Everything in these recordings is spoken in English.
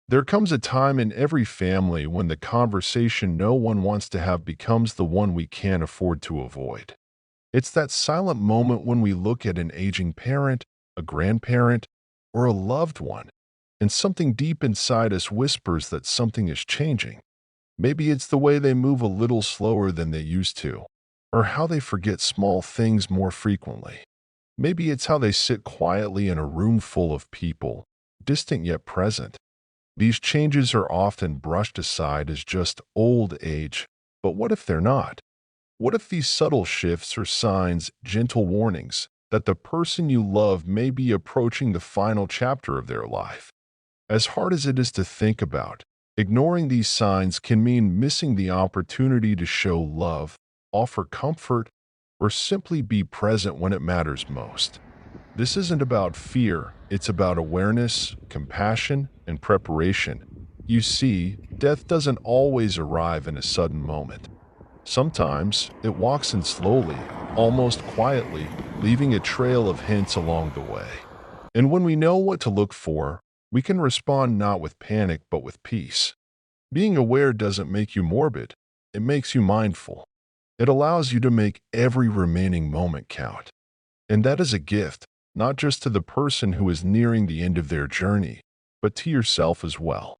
There comes a time in every family when the conversation no one wants to have becomes the one we can't afford to avoid. It's that silent moment when we look at an aging parent, a grandparent, or a loved one, and something deep inside us whispers that something is changing. Maybe it's the way they move a little slower than they used to, or how they forget small things more frequently. Maybe it's how they sit quietly in a room full of people, distant yet present. These changes are often brushed aside as just old age, but what if they're not? What if these subtle shifts are signs, gentle warnings, that the person you love may be approaching the final chapter of their life? As hard as it is to think about, ignoring these signs can mean missing the opportunity to show love, offer comfort, or simply be present when it matters most. This isn't about fear, it's about awareness, compassion, and preparation. You see, death doesn't always arrive in a sudden moment. Sometimes it walks in slowly, almost quietly, leaving a trail of hints along the way. And when we know what to look for, we can respond not with panic but with peace. Being aware doesn't make you morbid, it makes you mindful. It allows you to make every remaining moment count. And that is a gift, not just to the person who is nearing the end of their journey, but to yourself as well.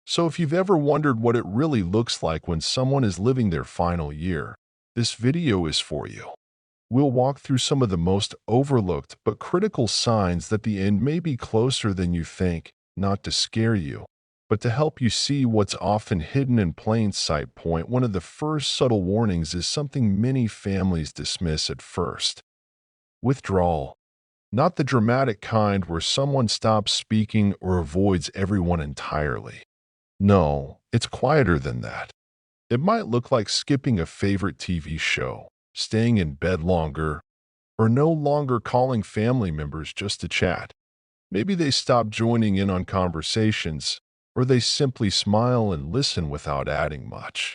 So if you've ever wondered what it really looks like when someone is living their final year, this video is for you. We'll walk through some of the most overlooked but critical signs that the end may be closer than you think, not to scare you, but to help you see what's often hidden in plain sight. Point one of the first subtle warnings is something many families dismiss at first. Withdrawal. Not the dramatic kind where someone stops speaking or avoids everyone entirely. No, it's quieter than that. It might look like skipping a favorite TV show, staying in bed longer, or no longer calling family members just to chat. Maybe they stop joining in on conversations, or they simply smile and listen without adding much.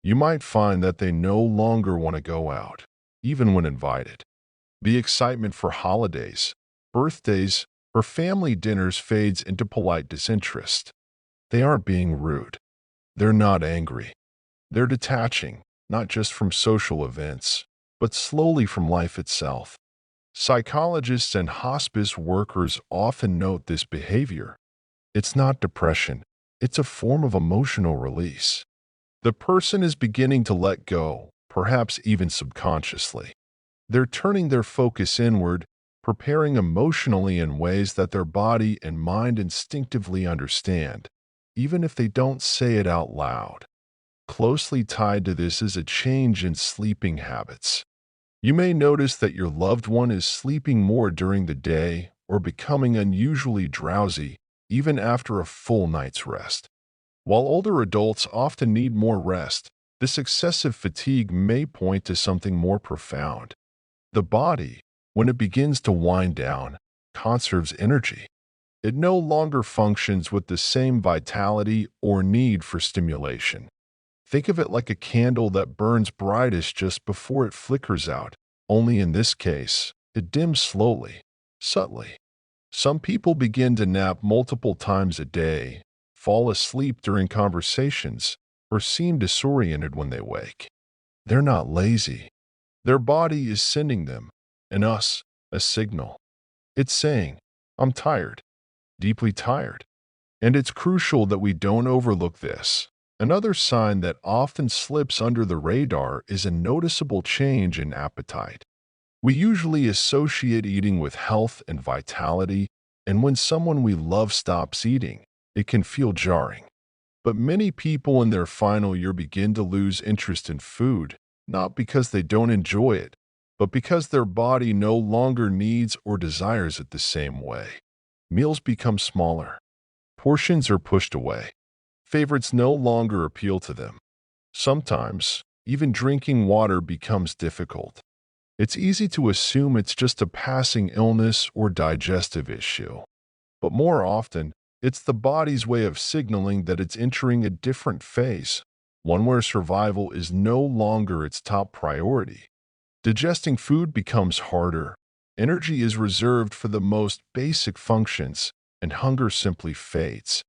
You might find that they no longer want to go out, even when invited. The excitement for holidays, birthdays, or family dinners fades into polite disinterest. They aren't being rude. They're not angry. They're detaching, not just from social events, but slowly from life itself. Psychologists and hospice workers often note this behavior. It's not depression. It's a form of emotional release. The person is beginning to let go, perhaps even subconsciously. They're turning their focus inward, preparing emotionally in ways that their body and mind instinctively understand, even if they don't say it out loud. Closely tied to this is a change in sleeping habits. You may notice that your loved one is sleeping more during the day or becoming unusually drowsy, even after a full night's rest. While older adults often need more rest, this excessive fatigue may point to something more profound. The body, when it begins to wind down, conserves energy. It no longer functions with the same vitality or need for stimulation. Think of it like a candle that burns brightest just before it flickers out, only in this case, it dims slowly, subtly. Some people begin to nap multiple times a day, fall asleep during conversations, or seem disoriented when they wake. They're not lazy. Their body is sending them, and us, a signal. It's saying, I'm tired, deeply tired. And it's crucial that we don't overlook this. Another sign that often slips under the radar is a noticeable change in appetite. We usually associate eating with health and vitality, and when someone we love stops eating, it can feel jarring. But many people in their final year begin to lose interest in food, not because they don't enjoy it, but because their body no longer needs or desires it the same way. Meals become smaller. Portions are pushed away. Favorites no longer appeal to them. Sometimes, even drinking water becomes difficult. It's easy to assume it's just a passing illness or digestive issue. But more often, it's the body's way of signaling that it's entering a different phase, one where survival is no longer its top priority. Digesting food becomes harder. Energy is reserved for the most basic functions, and hunger simply fades.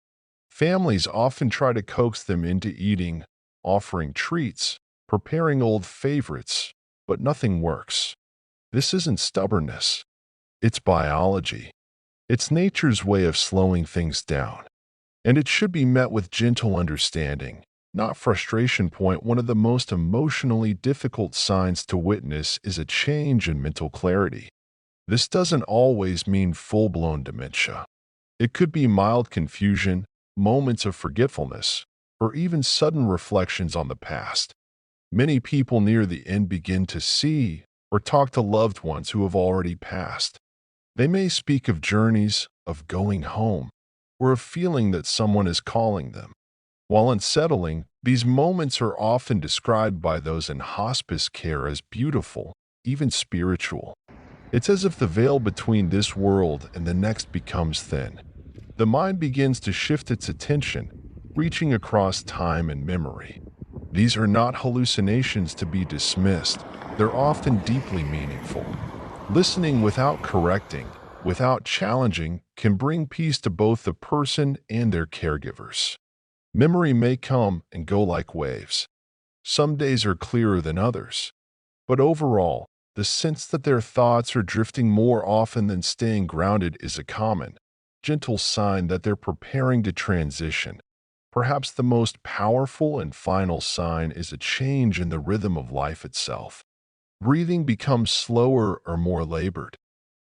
Families often try to coax them into eating, offering treats, preparing old favorites, but nothing works. This isn't stubbornness, it's biology. It's nature's way of slowing things down. And it should be met with gentle understanding, not frustration. One of the most emotionally difficult signs to witness is a change in mental clarity. This doesn't always mean full-blown dementia. It could be mild confusion, moments of forgetfulness, or even sudden reflections on the past. Many people near the end begin to see or talk to loved ones who have already passed. They may speak of journeys, of going home, or of feeling that someone is calling them. While unsettling, these moments are often described by those in hospice care as beautiful, even spiritual. It's as if the veil between this world and the next becomes thin. The mind begins to shift its attention, reaching across time and memory. These are not hallucinations to be dismissed. They're often deeply meaningful. Listening without correcting, without challenging, can bring peace to both the person and their caregivers. Memory may come and go like waves. Some days are clearer than others. But overall, the sense that their thoughts are drifting more often than staying grounded is a common, gentle sign that they're preparing to transition. Perhaps the most powerful and final sign is a change in the rhythm of life itself. Breathing becomes slower or more labored.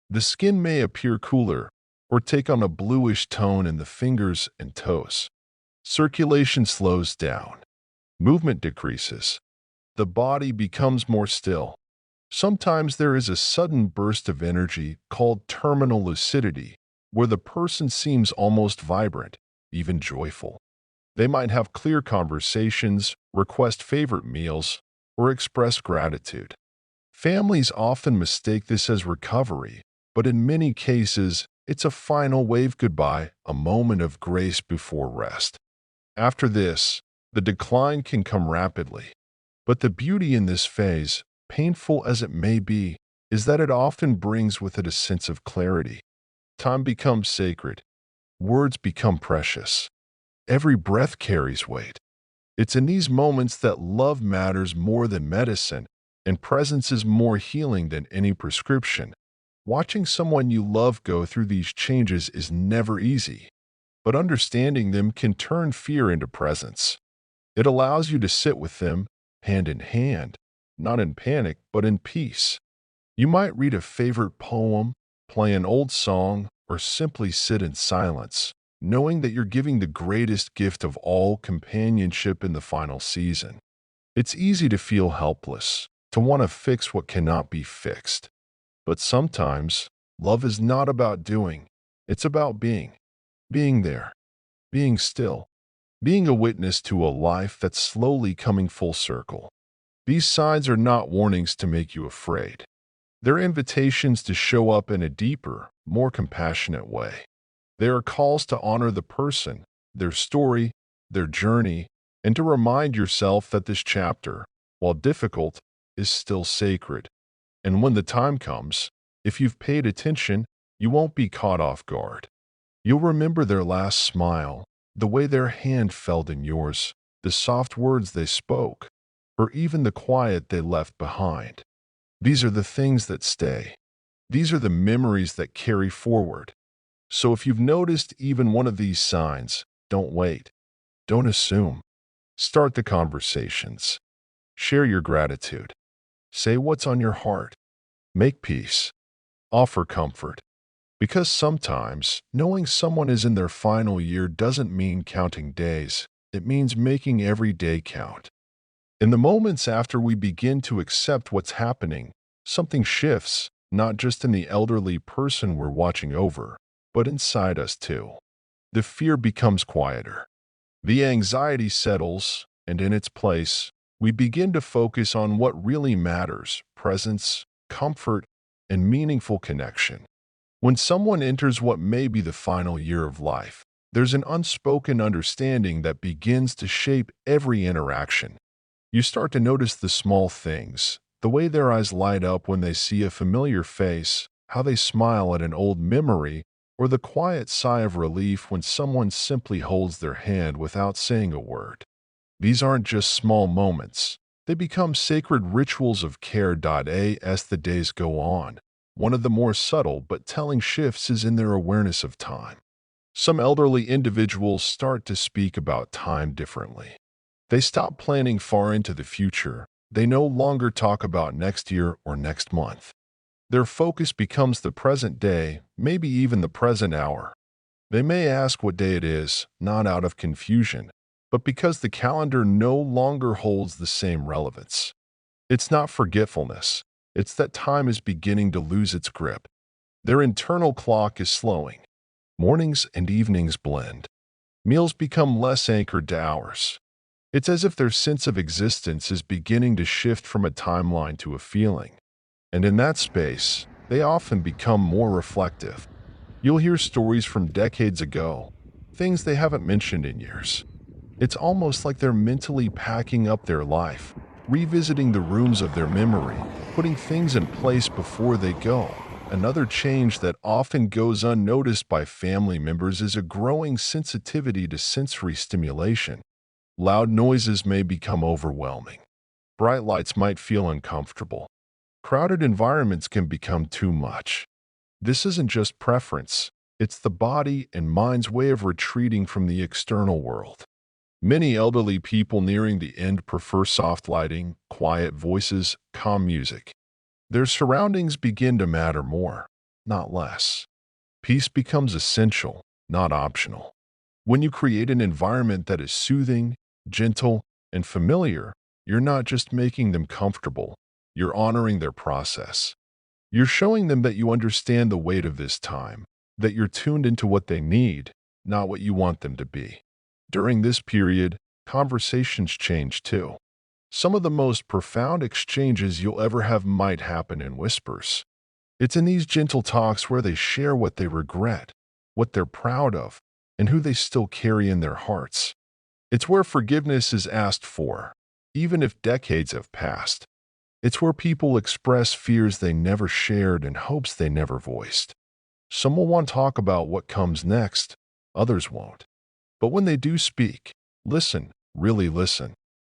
The skin may appear cooler or take on a bluish tone in the fingers and toes. Circulation slows down. Movement decreases. The body becomes more still. Sometimes there is a sudden burst of energy called terminal lucidity, where the person seems almost vibrant, even joyful. They might have clear conversations, request favorite meals, or express gratitude. Families often mistake this as recovery, but in many cases, it's a final wave goodbye, a moment of grace before rest. After this, the decline can come rapidly. But the beauty in this phase, painful as it may be, is that it often brings with it a sense of clarity. Time becomes sacred. Words become precious. Every breath carries weight. It's in these moments that love matters more than medicine, and presence is more healing than any prescription. Watching someone you love go through these changes is never easy, but understanding them can turn fear into presence. It allows you to sit with them, hand in hand, not in panic, but in peace. You might read a favorite poem, play an old song, or simply sit in silence, knowing that you're giving the greatest gift of all, companionship in the final season. It's easy to feel helpless, to want to fix what cannot be fixed. But sometimes, love is not about doing, it's about being. Being there, being still, being a witness to a life that's slowly coming full circle. These signs are not warnings to make you afraid. They're invitations to show up in a deeper, more compassionate way. They are calls to honor the person, their story, their journey, and to remind yourself that this chapter, while difficult, is still sacred. And when the time comes, if you've paid attention, you won't be caught off guard. You'll remember their last smile, the way their hand felt in yours, the soft words they spoke, or even the quiet they left behind. These are the things that stay. These are the memories that carry forward. So if you've noticed even one of these signs, don't wait. Don't assume. Start the conversations. Share your gratitude. Say what's on your heart. Make peace. Offer comfort. Because sometimes, knowing someone is in their final year doesn't mean counting days. It means making every day count. In the moments after we begin to accept what's happening, something shifts, not just in the elderly person we're watching over, but inside us too. The fear becomes quieter. The anxiety settles, and in its place, we begin to focus on what really matters: presence, comfort, and meaningful connection. When someone enters what may be the final year of life, there's an unspoken understanding that begins to shape every interaction. You start to notice the small things, the way their eyes light up when they see a familiar face, how they smile at an old memory, or the quiet sigh of relief when someone simply holds their hand without saying a word. These aren't just small moments. They become sacred rituals of care. As the days go on, one of the more subtle but telling shifts is in their awareness of time. Some elderly individuals start to speak about time differently. They stop planning far into the future. They no longer talk about next year or next month. Their focus becomes the present day, maybe even the present hour. They may ask what day it is, not out of confusion, but because the calendar no longer holds the same relevance. It's not forgetfulness. It's that time is beginning to lose its grip. Their internal clock is slowing. Mornings and evenings blend. Meals become less anchored to hours. It's as if their sense of existence is beginning to shift from a timeline to a feeling. And in that space, they often become more reflective. You'll hear stories from decades ago, things they haven't mentioned in years. It's almost like they're mentally packing up their life, revisiting the rooms of their memory, putting things in place before they go. Another change that often goes unnoticed by family members is a growing sensitivity to sensory stimulation. Loud noises may become overwhelming. Bright lights might feel uncomfortable. Crowded environments can become too much. This isn't just preference. It's the body and mind's way of retreating from the external world. Many elderly people nearing the end prefer soft lighting, quiet voices, calm music. Their surroundings begin to matter more, not less. Peace becomes essential, not optional. When you create an environment that is soothing, gentle, and familiar, you're not just making them comfortable, you're honoring their process. You're showing them that you understand the weight of this time, that you're tuned into what they need, not what you want them to be. During this period, conversations change too. Some of the most profound exchanges you'll ever have might happen in whispers. It's in these gentle talks where they share what they regret, what they're proud of, and who they still carry in their hearts. It's where forgiveness is asked for, even if decades have passed. It's where people express fears they never shared and hopes they never voiced. Some will want to talk about what comes next, others won't. But when they do speak, listen, really listen.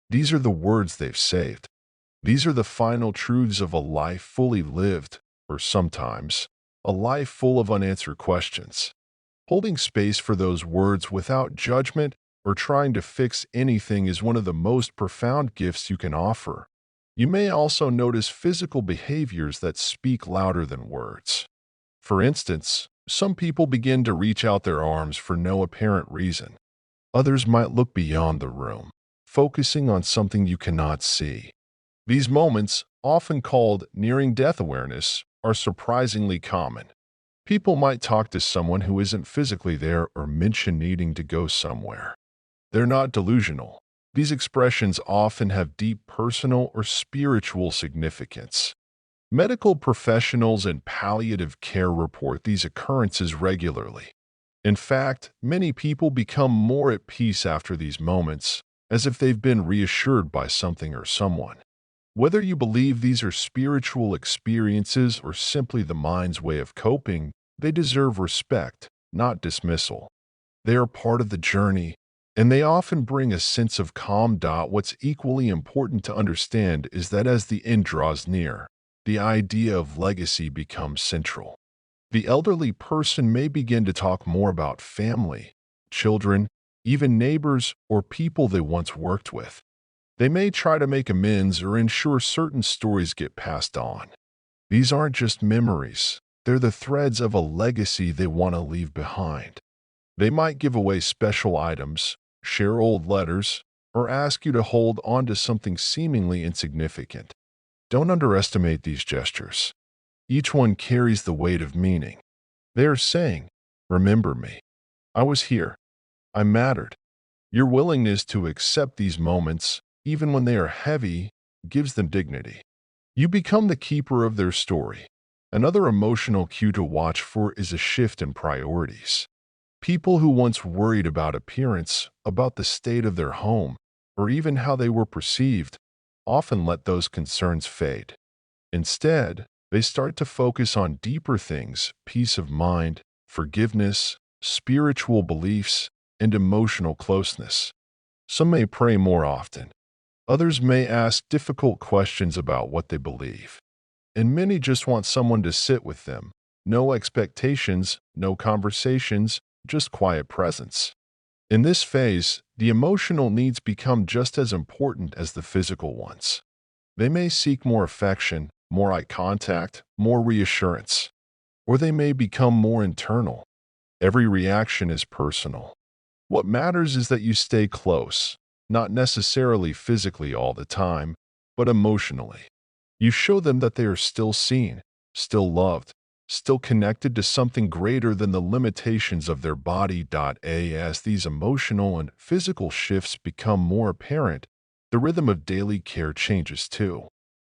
These are the words they've saved. These are the final truths of a life fully lived, or sometimes, a life full of unanswered questions. Holding space for those words without judgment or trying to fix anything is one of the most profound gifts you can offer. You may also notice physical behaviors that speak louder than words. For instance, some people begin to reach out their arms for no apparent reason. Others might look beyond the room, focusing on something you cannot see. These moments, often called nearing death awareness, are surprisingly common. People might talk to someone who isn't physically there or mention needing to go somewhere. They're not delusional. These expressions often have deep personal or spiritual significance. Medical professionals and palliative care report these occurrences regularly. In fact, many people become more at peace after these moments, as if they've been reassured by something or someone. Whether you believe these are spiritual experiences or simply the mind's way of coping, they deserve respect, not dismissal. They are part of the journey, and they often bring a sense of calm. What's equally important to understand is that as the end draws near, the idea of legacy becomes central. The elderly person may begin to talk more about family, children, even neighbors or people they once worked with. They may try to make amends or ensure certain stories get passed on. These aren't just memories, they're the threads of a legacy they want to leave behind. They might give away special items, share old letters, or ask you to hold on to something seemingly insignificant. Don't underestimate these gestures. Each one carries the weight of meaning. They are saying, "Remember me. I was here. I mattered." Your willingness to accept these moments, even when they are heavy, gives them dignity. You become the keeper of their story. Another emotional cue to watch for is a shift in priorities. People who once worried about appearance, about the state of their home, or even how they were perceived, often let those concerns fade. Instead, they start to focus on deeper things: peace of mind, forgiveness, spiritual beliefs, and emotional closeness. Some may pray more often. Others may ask difficult questions about what they believe. And many just want someone to sit with them. No expectations, no conversations, just quiet presence. In this phase, the emotional needs become just as important as the physical ones. They may seek more affection, more eye contact, more reassurance, or they may become more internal. Every reaction is personal. What matters is that you stay close, not necessarily physically all the time, but emotionally. You show them that they are still seen, still loved, still connected to something greater than the limitations of their body. As these emotional and physical shifts become more apparent, the rhythm of daily care changes too.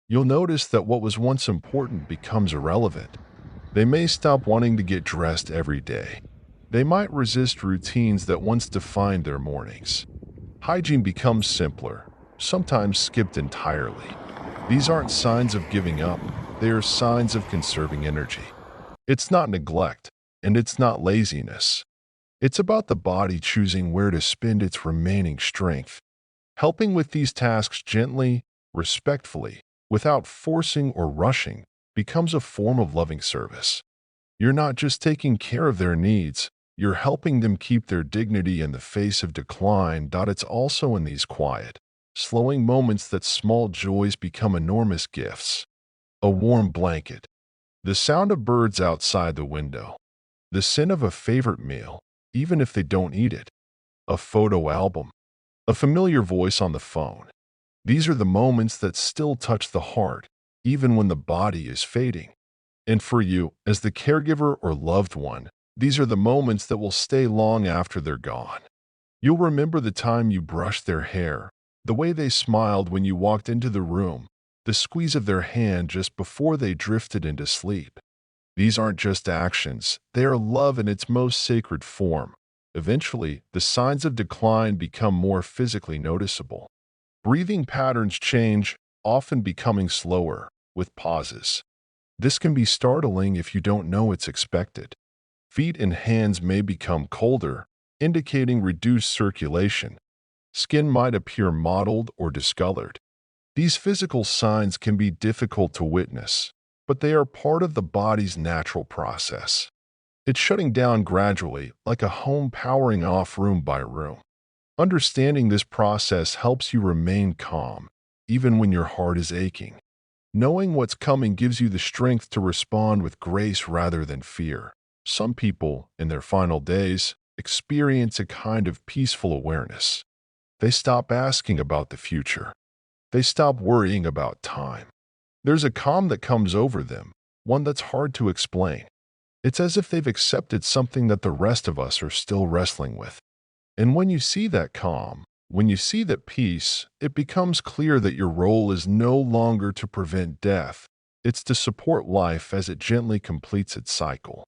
You'll notice that what was once important becomes irrelevant. They may stop wanting to get dressed every day. They might resist routines that once defined their mornings. Hygiene becomes simpler, sometimes skipped entirely. These aren't signs of giving up, they are signs of conserving energy. It's not neglect, and it's not laziness. It's about the body choosing where to spend its remaining strength. Helping with these tasks gently, respectfully, without forcing or rushing, becomes a form of loving service. You're not just taking care of their needs, you're helping them keep their dignity in the face of decline. It's also in these quiet, slowing moments that small joys become enormous gifts. A warm blanket, the sound of birds outside the window, the scent of a favorite meal, even if they don't eat it, a photo album, a familiar voice on the phone. These are the moments that still touch the heart, even when the body is fading. And for you, as the caregiver or loved one, these are the moments that will stay long after they're gone. You'll remember the time you brushed their hair, the way they smiled when you walked into the room, the squeeze of their hand just before they drifted into sleep. These aren't just actions, they are love in its most sacred form. Eventually, the signs of decline become more physically noticeable. Breathing patterns change, often becoming slower, with pauses. This can be startling if you don't know it's expected. Feet and hands may become colder, indicating reduced circulation. Skin might appear mottled or discolored. These physical signs can be difficult to witness, but they are part of the body's natural process. It's shutting down gradually, like a home powering off room by room. Understanding this process helps you remain calm, even when your heart is aching. Knowing what's coming gives you the strength to respond with grace rather than fear. Some people, in their final days, experience a kind of peaceful awareness. They stop asking about the future. They stop worrying about time. There's a calm that comes over them, one that's hard to explain. It's as if they've accepted something that the rest of us are still wrestling with. And when you see that calm, when you see that peace, it becomes clear that your role is no longer to prevent death. It's to support life as it gently completes its cycle.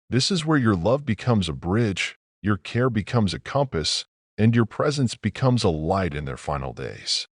This is where your love becomes a bridge, your care becomes a compass, and your presence becomes a light in their final days.